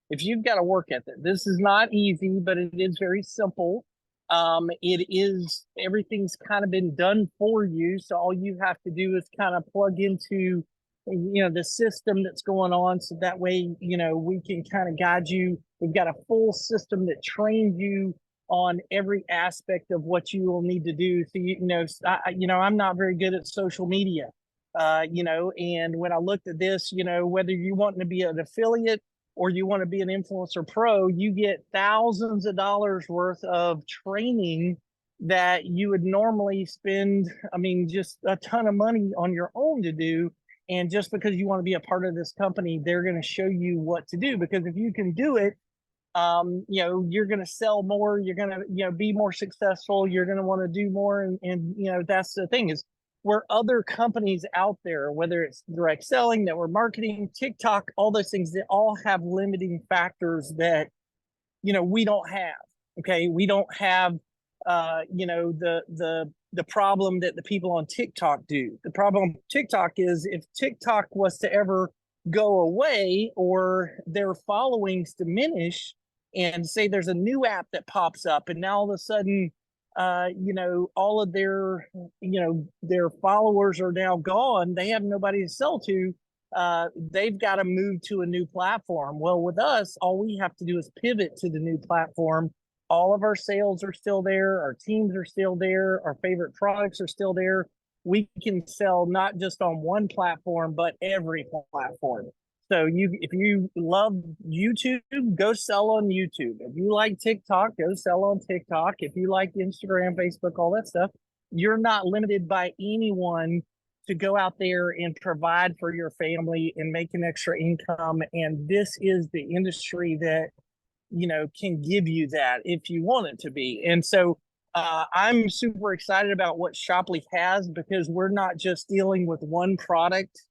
if you've got a work ethic, this is not easy, but it is very simple. It is, everything's kind of been done for you. So all you have to do is kind of plug into, the system that's going on. So that way, we can kind of guide you. We've got a full system that trains you on every aspect of what you will need to do. So, I'm not very good at social media, and when I looked at this, whether you want to be an affiliate or you want to be an influencer pro, you get thousands of dollars worth of training that you would normally spend, just a ton of money on your own to do. And just because you want to be a part of this company, they're going to show you what to do. Because if you can do it, you're going to sell more, you're going to, be more successful, you're going to want to do more. And that's the thing is where other companies out there, whether it's direct selling, network marketing, TikTok, all those things, they all have limiting factors that, we don't have. Okay. We don't have, the problem that the people on TikTok do. The problem with TikTok is if TikTok was to ever go away or their followings diminish, and say there's a new app that pops up and now all of a sudden all of their followers are now gone, they have nobody to sell to, they've got to move to a new platform. Well, with us, all we have to do is pivot to the new platform. All of our sales are still there, our teams are still there, our favorite products are still there. We can sell not just on one platform but every platform. So if you love YouTube, go sell on YouTube. If you like TikTok, go sell on TikTok. If you like Instagram, Facebook, all that stuff, you're not limited by anyone to go out there and provide for your family and make an extra income. And this is the industry that, can give you that if you want it to be. And so I'm super excited about what Shoply has because we're not just dealing with one product.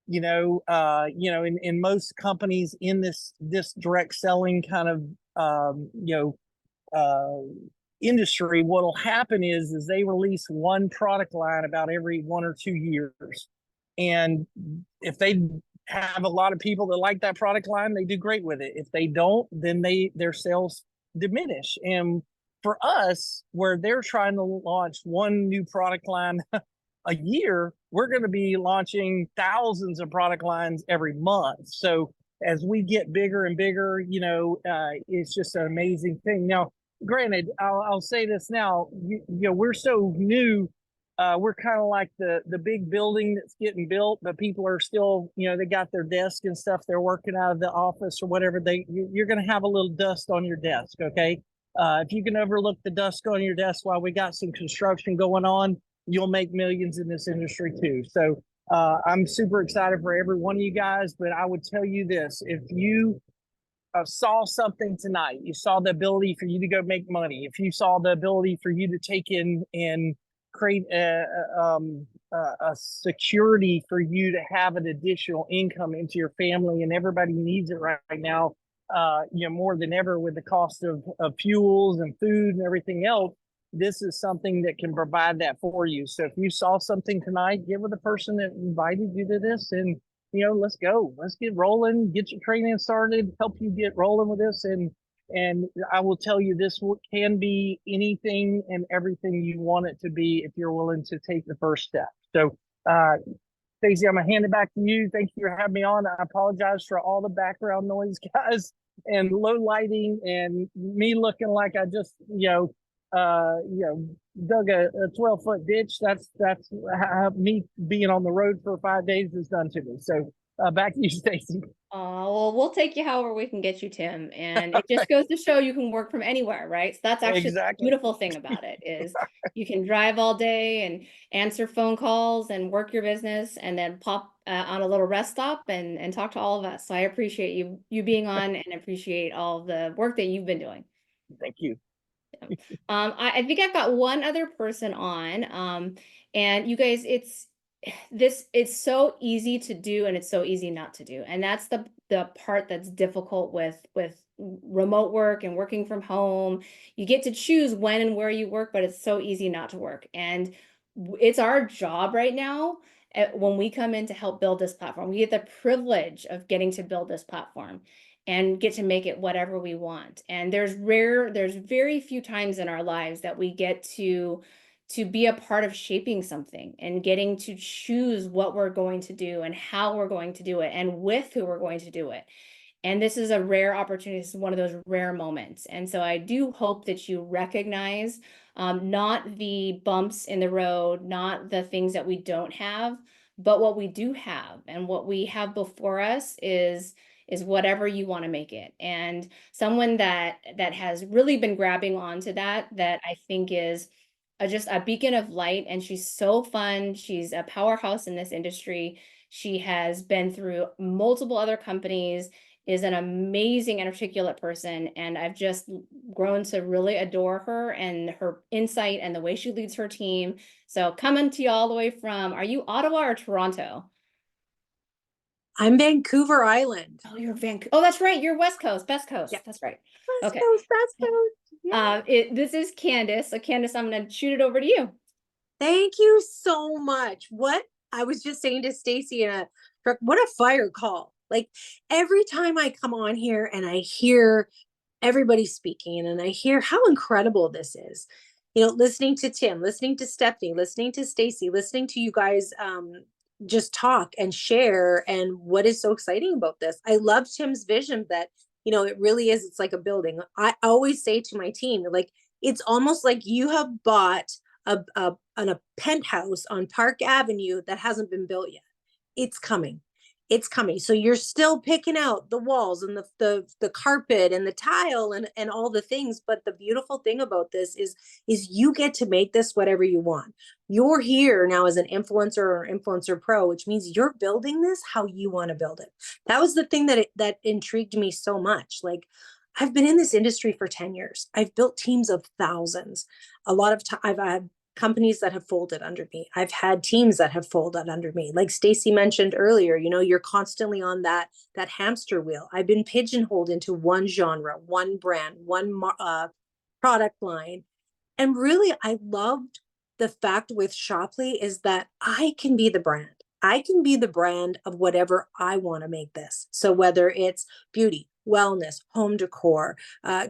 In most companies in this direct selling kind of industry, what'll happen is they release one product line about every 1 or 2 years, and if they have a lot of people that like that product line, they do great with it. If they don't, then their sales diminish. And for us, where they're trying to launch one new product line a year, we're going to be launching thousands of product lines every month. So as we get bigger and bigger, it's just an amazing thing. Now, granted, I'll say this now, we're so new. We're kind of like the big building that's getting built, but people are still, they got their desk and stuff. They're working out of the office or whatever. You're going to have a little dust on your desk. Okay. If you can overlook the dust on your desk while we got some construction going on, you'll make millions in this industry too. So I'm super excited for every one of you guys, but I would tell you this, if you saw something tonight, you saw the ability for you to go make money, if you saw the ability for you to take in and create a security for you to have an additional income into your family, and everybody needs it right now, more than ever with the cost of fuels and food and everything else, this is something that can provide that for you. So if you saw something tonight, get with the person that invited you to this and, let's go. Let's get rolling, get your training started, help you get rolling with this. And I will tell you, this can be anything and everything you want it to be if you're willing to take the first step. So, Stacey, I'm going to hand it back to you. Thank you for having me on. I apologize for all the background noise, guys, and low lighting and me looking like I just, dug a 12-foot ditch. That's how me being on the road for 5 days has done to me. So Back to you, Stacy. Oh, well, we'll take you however we can get you, Tim. And it just goes to show you can work from anywhere, right? So that's actually the Exactly. beautiful thing about it is you can drive all day and answer phone calls and work your business and then pop on a little rest stop and talk to all of us. So I appreciate you being on and appreciate all the work that you've been doing. Thank you. I think I've got one other person on. And you guys, it's so easy to do and it's so easy not to do. And that's the part that's difficult with remote work and working from home. You get to choose when and where you work, but it's so easy not to work. And it's our job right now. When we come in to help build this platform, we get the privilege of getting to build this platform and get to make it whatever we want. And there's very few times in our lives that we get to be a part of shaping something and getting to choose what we're going to do and how we're going to do it and with who we're going to do it. And this is a rare opportunity. This is one of those rare moments. And so I do hope that you recognize not the bumps in the road, not the things that we don't have, but what we do have. And what we have before us is whatever you want to make it. And someone that has really been grabbing onto that I think is just a beacon of light. And she's so fun. She's a powerhouse in this industry. She has been through multiple other companies, is an amazing and articulate person. And I've just grown to really adore her and her insight and the way she leads her team. So coming to you all the way from, are you Ottawa or Toronto? I'm Vancouver Island. Oh, you're Vancouver. Oh, that's right. You're West Coast, Best Coast. Yeah. That's right. Best Okay. Coast, Best Coast. Yeah. This is Candace. So Candace, I'm going to shoot it over to you. Thank you so much. What I was just saying to Stacy in a truck, what a fire call. Like every time I come on here and I hear everybody speaking and I hear how incredible this is, listening to Tim, listening to Stephanie, listening to Stacy, listening to you guys just talk and share. And what is so exciting about this? I love Tim's vision that, it really is, it's like a building. I always say to my team, like, it's almost like you have bought a penthouse on Park Avenue that hasn't been built yet. It's coming. It's coming. So you're still picking out the walls and the carpet and the tile and all the things. But the beautiful thing about this is you get to make this whatever you want. You're here now as an influencer or influencer pro, which means you're building this how you want to build it. That was the thing that intrigued me so much. Like, I've been in this industry for 10 years. I've built teams of thousands. A lot of time I've had companies that have folded under me. I've had teams that have folded under me. Like Stacy mentioned earlier, you're constantly on that hamster wheel. I've been pigeonholed into one genre, one brand, one product line. And really, I loved the fact with Shopley is that I can be the brand. I can be the brand of whatever I want to make this. So whether it's beauty, wellness, home decor,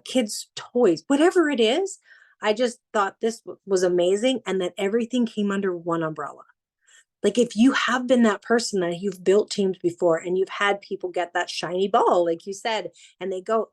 kids' toys, whatever it is, I just thought this was amazing and that everything came under one umbrella. Like if you have been that person that you've built teams before and you've had people get that shiny ball, like you said, and they go,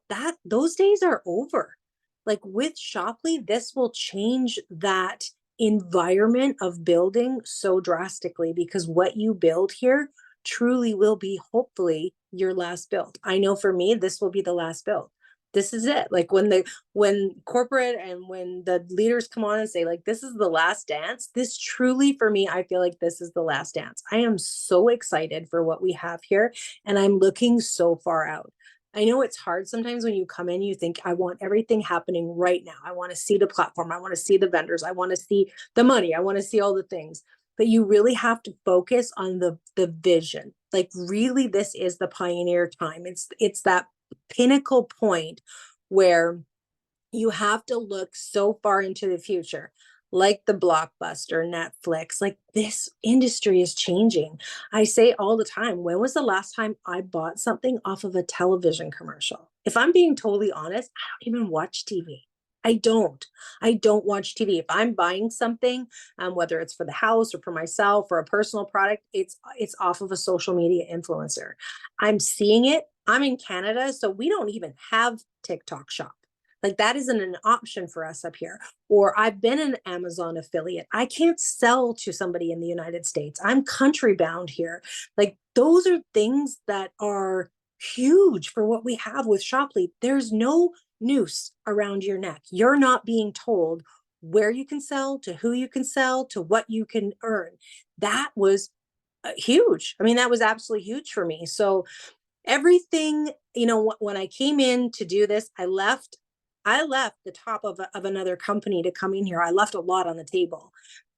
those days are over. Like with Shopley, this will change that environment of building so drastically because what you build here truly will be hopefully your last build. I know for me, this will be the last build. This is it. Like when corporate and when the leaders come on and say like, this is the last dance, this truly for me, I feel like this is the last dance. I am so excited for what we have here and I'm looking so far out. I know it's hard sometimes when you come in, you think I want everything happening right now. I want to see the platform. I want to see the vendors. I want to see the money. I want to see all the things, but you really have to focus on the vision. Like really, this is the pioneer time. It's that pinnacle point where you have to look so far into the future, like the Blockbuster, Netflix, like this industry is changing. I say all the time, when was the last time I bought something off of a television commercial? If I'm being totally honest, I don't even watch TV. I don't watch TV. If I'm buying something, whether it's for the house or for myself or a personal product, it's off of a social media influencer. I'm seeing it. I'm in Canada, so we don't even have TikTok Shop. Like that isn't an option for us up here. Or I've been an Amazon affiliate. I can't sell to somebody in the United States. I'm country bound here. Like those are things that are huge for what we have with Shoply. There's no noose around your neck. You're not being told where you can sell, to who you can sell, to what you can earn. That was huge. I mean, that was absolutely huge for me. So everything, you know, when I came in to do this, I left the top of another company to come in here. I left a lot on the table,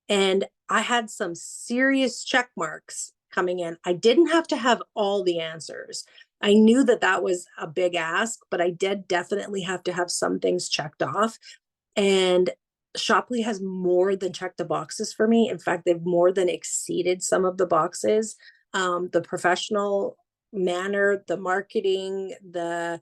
and I had some serious check marks coming in. I didn't have to have all the answers. I knew that that was a big ask, but I did definitely have to have some things checked off. And Shoply has more than checked the boxes for me. In fact, they've more than exceeded some of the boxes. The professional manner, the marketing, the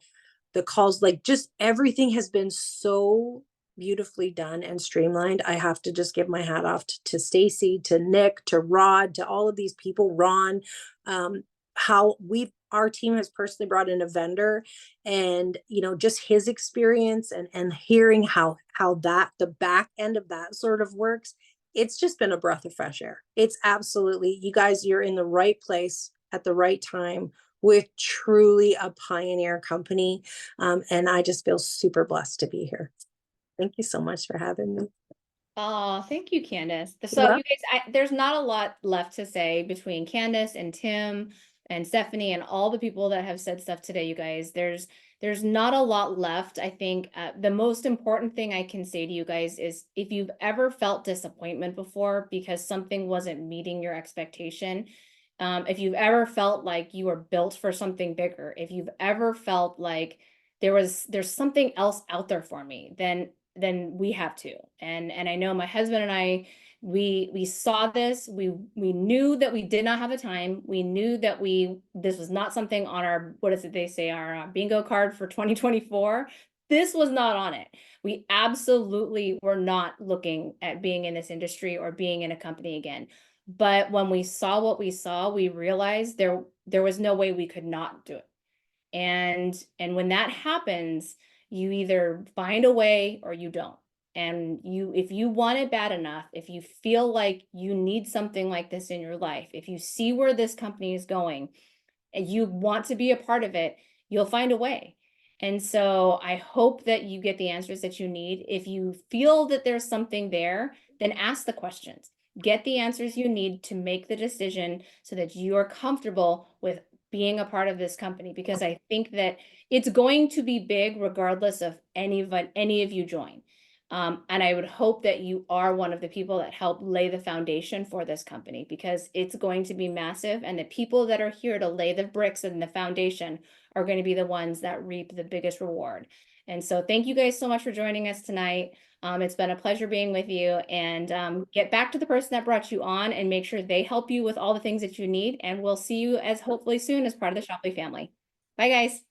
calls, like just everything has been so beautifully done and streamlined. I have to just give my hat off to Stacy, to Nick, to Rod, to all of these people, Ron, how our team has personally brought in a vendor, and you know, just his experience and hearing how that the back end of that sort of works. It's just been a breath of fresh air. It's absolutely, you guys, you're in the right place at the right time with truly a pioneer company. And I just feel super blessed to be here. Thank you so much for having me. Oh, thank you, Candace. So Yeah. you guys, there's not a lot left to say between Candace and Tim and Stephanie and all the people that have said stuff today, you guys. There's not a lot left. I think the most important thing I can say to you guys is if you've ever felt disappointment before because something wasn't meeting your expectation, if you've ever felt like you were built for something bigger, if you've ever felt like there's something else out there for me, then we have to. And I know my husband and I, we saw this, we knew that we did not have the time. We knew that this was not something on our, what is it they say, our bingo card for 2024. This was not on it. We absolutely were not looking at being in this industry or being in a company again. But when we saw what we saw, we realized there was no way we could not do it. And when that happens, you either find a way or you don't. And if you want it bad enough, if you feel like you need something like this in your life, if you see where this company is going and you want to be a part of it, you'll find a way. And so I hope that you get the answers that you need. If you feel that there's something there, then ask the questions. Get the answers you need to make the decision so that you are comfortable with being a part of this company, because I think that it's going to be big regardless of any of you join. And I would hope that you are one of the people that help lay the foundation for this company, because it's going to be massive, and the people that are here to lay the bricks and the foundation are going to be the ones that reap the biggest reward. And so thank you guys so much for joining us tonight. It's been a pleasure being with you, and get back to the person that brought you on and make sure they help you with all the things that you need. And we'll see you as hopefully soon as part of the Shopley family. Bye, guys.